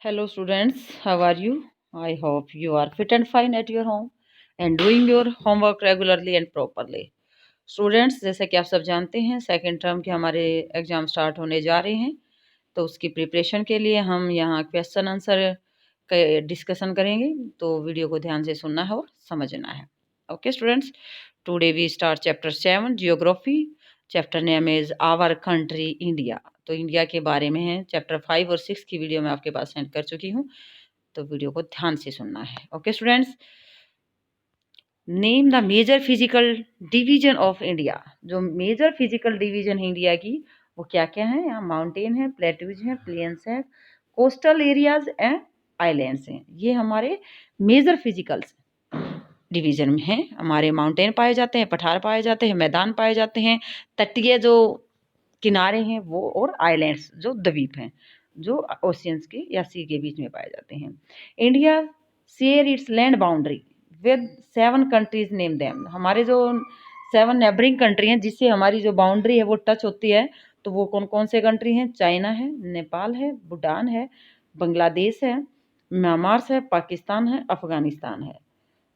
Hello students, how are you? I hope you are fit and fine at your home and doing your homework regularly and properly. Students, जैसे कि आप सब जानते हैं second term के हमारे exam start होने जा रहे हैं, तो उसकी प्रिपरेशन के लिए हम यहाँ क्वेश्चन आंसर का डिस्कशन करेंगे। तो वीडियो को ध्यान से सुनना है और समझना है। Okay students, today we start chapter 7 geography. Chapter name is our country India. तो इंडिया के बारे में है। चैप्टर 5 और 6 की वीडियो मैं आपके पास सेंड कर चुकी हूँ, तो वीडियो को ध्यान से सुनना है। Okay students, name the major physical division of India. जो मेजर फिजिकल डिवीजन है इंडिया की, वो क्या क्या है? यहाँ माउंटेन है, प्लेट्यूज है, प्लेन्स है, कोस्टल एरियाज एंड आइलैंड्स हैं। ये हमारे मेजर फिजिकल्स डिवीजन में हैं। हमारे माउंटेन पाए जाते हैं, पठार पाए जाते हैं, मैदान पाए जाते हैं, तटीय जो किनारे हैं वो, और आइलैंड्स जो द्वीप हैं, जो ओशियंस के या सी के बीच में पाए जाते हैं। India share its land boundary with 7 countries name them. हमारे जो 7 नेबरिंग कंट्री हैं जिससे हमारी जो बाउंड्री है वो टच होती है, तो वो कौन कौन से कंट्री हैं? चाइना है, नेपाल है, भूटान है, बांग्लादेश है, म्यांमार है, पाकिस्तान है, अफगानिस्तान है।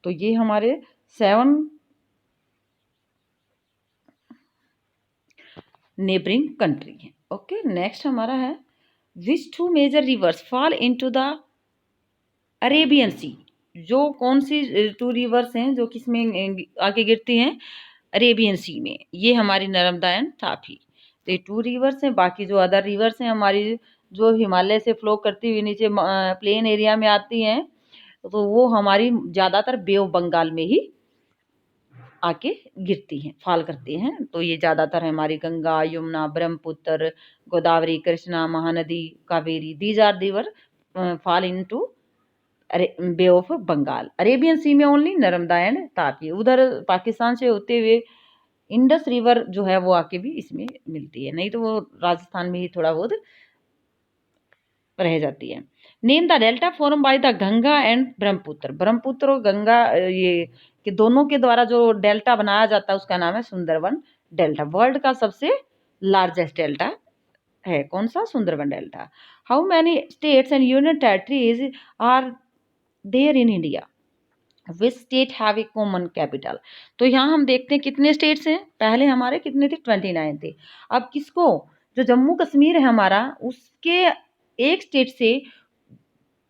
तो ये हमारे 7 नेबरिंग कंट्री है। ओके, नेक्स्ट हमारा है which 2 major rivers fall into the Arabian Sea. जो कौन सी 2 रिवर्स हैं जो किसमें आके गिरती हैं? अरेबियन सी में। ये हमारी नर्मदा एंड तापी। तो ये 2 रिवर्स हैं। बाकी जो अदर रिवर्स हैं हमारी, जो हिमालय से फ्लो करती हुई नीचे प्लेन एरिया में आती हैं, तो वो हमारी ज़्यादातर बे ऑफ बंगाल में ही आके गिरती हैं, फॉल करती हैं। तो ये ज़्यादातर है हमारी Ganga, Yamuna, Brahmaputra, Godavari, Krishna, Mahanadi, Kaveri. These are river fall into Bay of Bengal. Arabian सी में ओनली नर्मदा एंड तापी। उधर पाकिस्तान से होते हुए इंडस रिवर जो है वो आके भी इसमें मिलती है, नहीं तो वो राजस्थान में ही थोड़ा बहुत रह जाती है। Name the delta form by the Ganga and Brahmaputra. Brahmaputra और गंगा ये कि दोनों के द्वारा जो डेल्टा बनाया जाता है उसका नाम है सुंदरवन डेल्टा। वर्ल्ड का सबसे लार्जेस्ट डेल्टा है कौन सा? Sundarban delta. How many states and union territories are there in India? Which state have a common capital? तो यहाँ हम देखते हैं कितने स्टेट्स हैं। पहले हमारे कितने थे? 29 थे। अब किसको? जो जम्मू कश्मीर है हमारा, उसके एक स्टेट से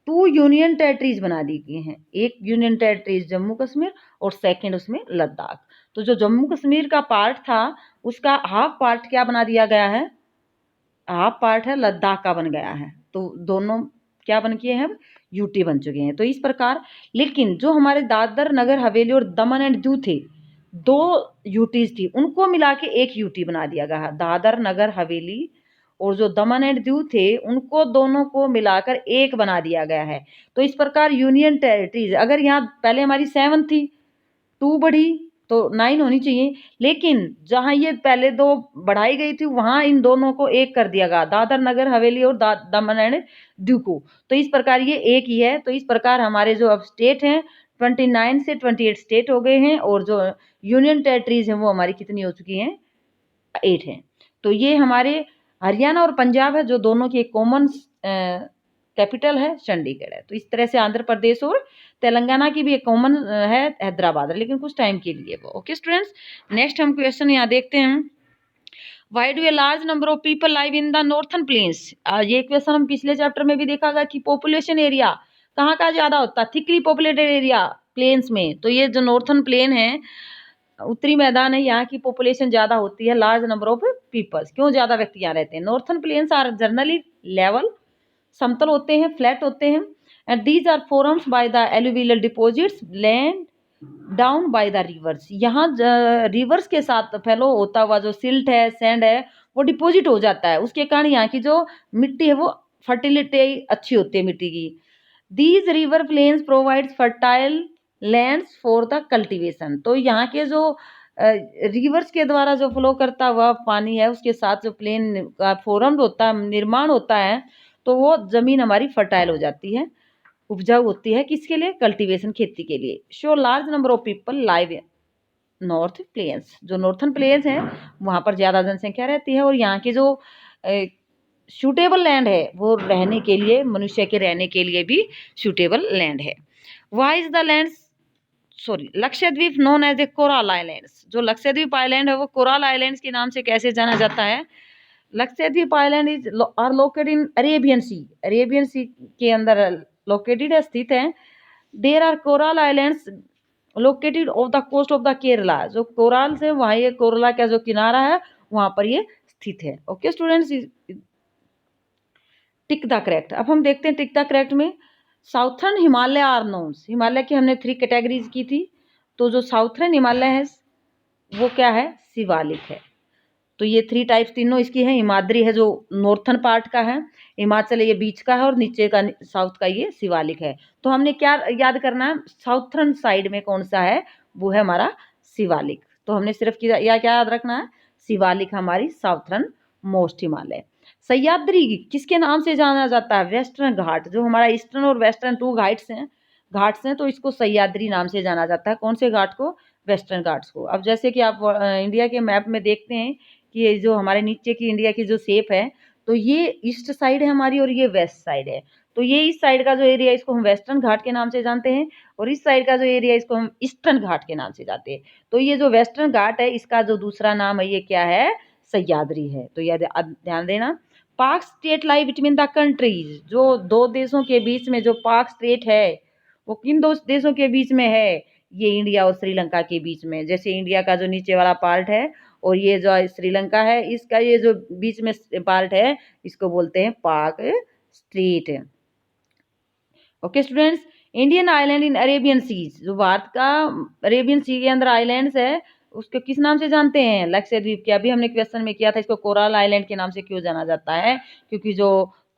2 यूनियन टेरिटरीज बना दी गई हैं। एक यूनियन टेरिटरीज जम्मू कश्मीर और सेकंड उसमें लद्दाख। तो जो जम्मू कश्मीर का पार्ट था उसका हाफ पार्ट क्या बना दिया गया है? हाफ पार्ट है लद्दाख का बन गया है। तो दोनों क्या बन गए हैं? यूटी बन चुके हैं। तो इस प्रकार, लेकिन जो हमारे दादर नगर हवेली और दमन एंड दीव थे, 2 यूटीज थी, उनको मिला के एक यूटी बना दिया गया है। दादर नगर हवेली और जो दमन एंड दीव थे उनको दोनों को मिलाकर एक बना दिया गया है। तो इस प्रकार यूनियन टेरिटरीज, अगर यहाँ पहले हमारी 7 थी, 2 बढ़ी तो 9 होनी चाहिए, लेकिन जहाँ ये पहले 2 बढ़ाई गई थी वहाँ इन दोनों को एक कर दिया गया, दादर नगर हवेली और दमन एंड दीव को। तो इस प्रकार ये एक ही है। तो इस प्रकार हमारे जो अब स्टेट हैं 29 से 28 स्टेट हो गए हैं, और जो यूनियन टेरिटरीज हैं वो हमारी कितनी हो चुकी हैं? 8 हैं। तो ये हमारे हरियाणा और पंजाब है जो दोनों की एक कॉमन कैपिटल है चंडीगढ़ है। तो इस तरह से आंध्र प्रदेश और तेलंगाना की भी एक कॉमन है हैदराबाद, लेकिन कुछ टाइम के लिए वो। ओके स्टूडेंट्स, नेक्स्ट हम क्वेश्चन यहाँ देखते हैं। Why do a large number of people live in the northern plains? ये क्वेश्चन हम पिछले चैप्टर में भी देखा गया कि पॉपुलेशन एरिया कहाँ का ज्यादा होता है? थिकली पॉपुलेटेड एरिया प्लेन्स में। तो ये जो नॉर्थन प्लेन है, उत्तरी मैदान है, यहाँ की पॉपुलेशन ज्यादा होती है। लार्ज नंबर ऑफ पीपल्स, क्यों ज्यादा व्यक्ति यहाँ रहते हैं? Northern plains are generally level, समतल होते हैं, फ्लैट होते हैं, and these are formed by the alluvial deposits land down by the rivers. यहाँ रिवर्स के साथ फैलो होता हुआ जो सिल्ट है, सैंड है, वो डिपॉजिट हो जाता है। उसके कारण यहाँ की जो मिट्टी है वो फर्टिलिटी अच्छी होती है मिट्टी की। These river plains provides fertile lands for the cultivation. तो यहाँ के जो रिवर्स के द्वारा जो फ्लो करता हुआ पानी है उसके साथ जो प्लेन का फॉर्म होता है, निर्माण होता है, तो वो जमीन हमारी फर्टाइल हो जाती है, उपजाऊ होती है। किसके लिए? कल्टीवेशन, खेती के लिए। So large number of people live north plains. जो नॉर्थन प्लेन्स हैं वहाँ पर ज़्यादा जनसंख्या रहती है, और यहाँ के जो सूटेबल लैंड है, वो रहने के लिए, मनुष्य के रहने के लिए भी सूटेबल लैंड है। Why is the land Lakshadweep known as a coral islands. जो लक्षद्वीप आइलैंड है वो कोरल आइलैंड्स के नाम से कैसे जाना जाता है? Lakshadweep island is are located in Arabian Sea, Arabian Sea के अंदर लोकेटेड है, स्थित है। There are coral islands located off the coast of the Kerala. जो कोराल से वहाँ ये केरला का जो किनारा है वहाँ पर ये स्थित है। Okay students, tick the correct. अब हम देखते हैं टिक द करेक्ट में साउथर्न हिमालय आर नोन्स। हिमालय की हमने 3 कैटेगरीज की थी, तो जो साउथर्न हिमालय है वो क्या है? शिवालिक है। तो ये 3 टाइप्स तीनों इसकी है। हिमाद्री है जो नॉर्थन पार्ट का है, हिमाचल ये बीच का है, और नीचे का साउथ का ये शिवालिक है। तो हमने क्या याद करना है? साउथर्न साइड में कौन सा है? वो है हमारा शिवालिक। तो हमने सिर्फ क्या याद रखना है? शिवालिक हमारी साउथर्न मोस्ट हिमालय। सह्याद्री किसके नाम से जाना जाता है? वेस्टर्न घाट। जो हमारा ईस्टर्न और वेस्टर्न 2 घाट्स हैं, तो इसको सह्याद्री नाम से जाना जाता है। कौन से घाट को? वेस्टर्न घाट्स को। अब जैसे कि आप इंडिया के मैप में देखते हैं कि ये जो हमारे नीचे की इंडिया की जो शेप है, तो ये ईस्ट साइड है हमारी और ये वेस्ट साइड है। तो ये इस साइड का जो एरिया इसको हम वेस्टर्न घाट के नाम से जानते हैं, और इस साइड का जो एरिया इसको हम ईस्टर्न घाट के नाम से जानते हैं। तो ये जो वेस्टर्न घाट है इसका जो दूसरा नाम है ये क्या है? सह्याद्री है। तो यह ध्यान देना। पाक state lie between the countries. जो 2 देशों के बीच में जो पाक स्टेट है वो किन 2 देशों के बीच में है? ये इंडिया और श्रीलंका के बीच में। जैसे इंडिया का जो नीचे वाला पार्ट है और ये जो श्रीलंका है, इसका ये जो बीच में पार्ट है इसको बोलते हैं Palk strait. Okay students, Indian island in Arabian seas. जो भारत का अरेबियन सी के अंदर आइलैंड्स है उसको किस नाम से जानते हैं? लक्षद्वीप के। अभी हमने क्वेश्चन में किया था इसको कोरल आइलैंड के नाम से क्यों जाना जाता है? क्योंकि जो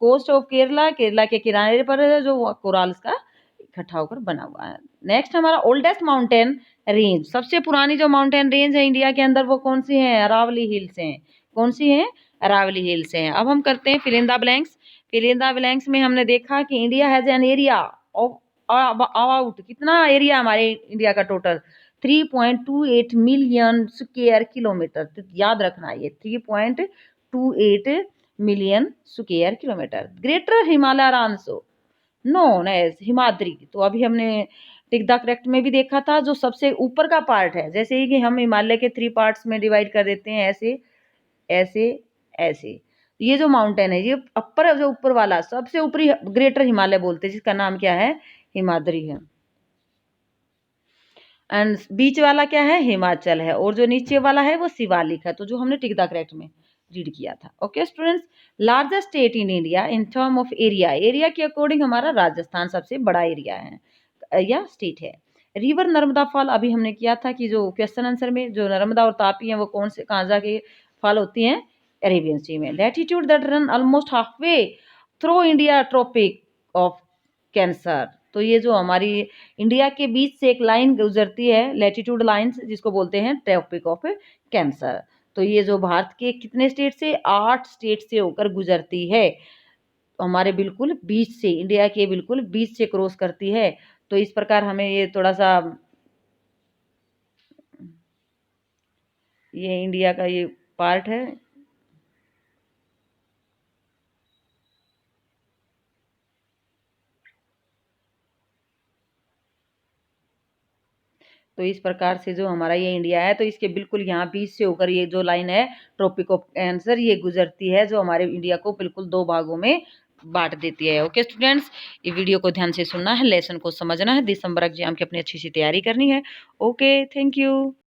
कोस्ट ऑफ केरला, केरला के किनारे पर है जो कोरल्स का इकट्ठा होकर बना हुआ है। नेक्स्ट हमारा ओल्डेस्ट माउंटेन रेंज। सबसे पुरानी जो माउंटेन रेंज है इंडिया के अंदर वो कौन सी है? अरावली हिल्स हैं। कौन सी हैं? अरावली हिल्स हैं। अब हम करते हैं fill in the blanks. Fill in the blanks में हमने देखा कि India has an area of about, कितना एरिया हमारे इंडिया का टोटल? 3.28 million square kilometre. तो याद रखना ये 3.28 million square kilometre. Greater Himalaya also known as Himadri. तो अभी हमने टिक द करेक्ट में भी देखा था, जो सबसे ऊपर का पार्ट है। जैसे ही कि हम हिमालय के 3 पार्ट्स में डिवाइड कर देते हैं, ऐसे ऐसे ऐसे। ये जो माउंटेन है ये अपर, जो ऊपर वाला सबसे ऊपरी ग्रेटर हिमालय बोलते हैं, जिसका नाम क्या है? हिमाद्री है। एंड बीच वाला क्या है? हिमाचल है। और जो नीचे वाला है वो शिवालिक है। तो जो हमने टिक द करेक्ट में रीड किया था। Okay students, largest state in India in term of area. Area के अकॉर्डिंग हमारा राजस्थान सबसे बड़ा एरिया है या स्टेट है। रिवर नर्मदा फॉल अभी हमने किया था कि जो क्वेश्चन आंसर में जो नर्मदा और तापी हैं वो कौन से कहाँ जाके फॉल होती हैं? अरेबियन सी में। Latitude that run almost half way through India tropic of Cancer. तो ये जो हमारी इंडिया के बीच से एक लाइन गुजरती है, लैटिट्यूड लाइंस, जिसको बोलते हैं ट्रॉपिक ऑफ कैंसर। तो ये जो भारत के कितने स्टेट से? 8 स्टेट से होकर गुजरती है। तो हमारे बिल्कुल बीच से, इंडिया के बिल्कुल बीच से क्रॉस करती है। तो इस प्रकार हमें ये थोड़ा सा, ये इंडिया का ये पार्ट है। तो इस प्रकार से जो हमारा ये इंडिया है, तो इसके बिल्कुल यहाँ बीच से होकर ये जो लाइन है ट्रॉपिक ऑफ कैंसर ये गुजरती है, जो हमारे इंडिया को बिल्कुल 2 भागों में बांट देती है। ओके स्टूडेंट्स, ये वीडियो को ध्यान से सुनना है, लेसन को समझना है, दिसंबर एग्जाम की अपनी अच्छी सी तैयारी करनी है। Okay, thank you.